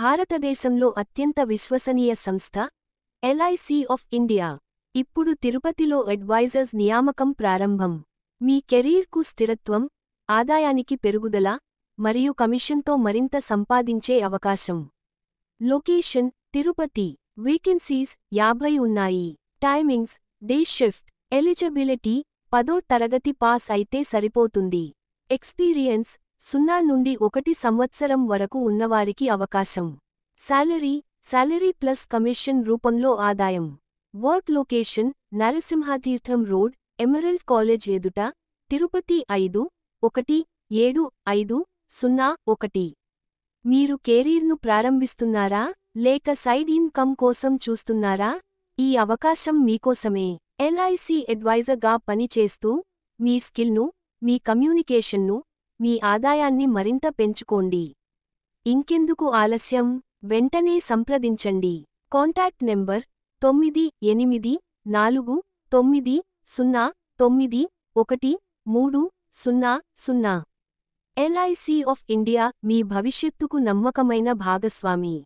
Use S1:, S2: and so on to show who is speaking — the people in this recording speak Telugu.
S1: భారతదేశంలో అత్యంత విశ్వసనీయ సంస్థ ఎల్ఐసి ఆఫ్ ఇండియా. ఇప్పుడు తిరుపతిలో అడ్వైజర్స్ నియామకం ప్రారంభం. మీ కెరీర్కు స్థిరత్వం, ఆదాయానికి పెరుగుదల మరియు కమిషన్తో మరింత సంపాదించే అవకాశం. లొకేషన్: తిరుపతి. వేకెన్సీస్ 50 ఉన్నాయి. Timings: day shift. ఎలిజిబిలిటీ: 10వ తరగతి పాస్ అయితే సరిపోతుంది. ఎక్స్పీరియన్స్: 0 నుండి 1 సంవత్సరం వరకు ఉన్నవారికి అవకాశం. శాలరీ ప్లస్ కమిషన్ రూపంలో ఆదాయం. Work location: Narasimhatirtham road, emerald college ఎదుట, తిరుపతి 517501. మీరు కెరీర్ను ప్రారంభిస్తున్నారా లేక సైడ్ ఇన్కమ్ కోసం చూస్తున్నారా? ఈ అవకాశం మీకోసమే. ఎల్ఐసి అడ్వైజర్గా పనిచేస్తూ మీ స్కిల్ను, మీ కమ్యూనికేషన్ను, మీ ఆదాయాన్ని మరింత పెంచుకోండి. ఇంకెందుకు ఆలస్యం? వెంటనే సంప్రదించండి. Contact number 9849091300. LIC of India మీ భవిష్యత్తుకు నమ్మకమైన భాగస్వామి.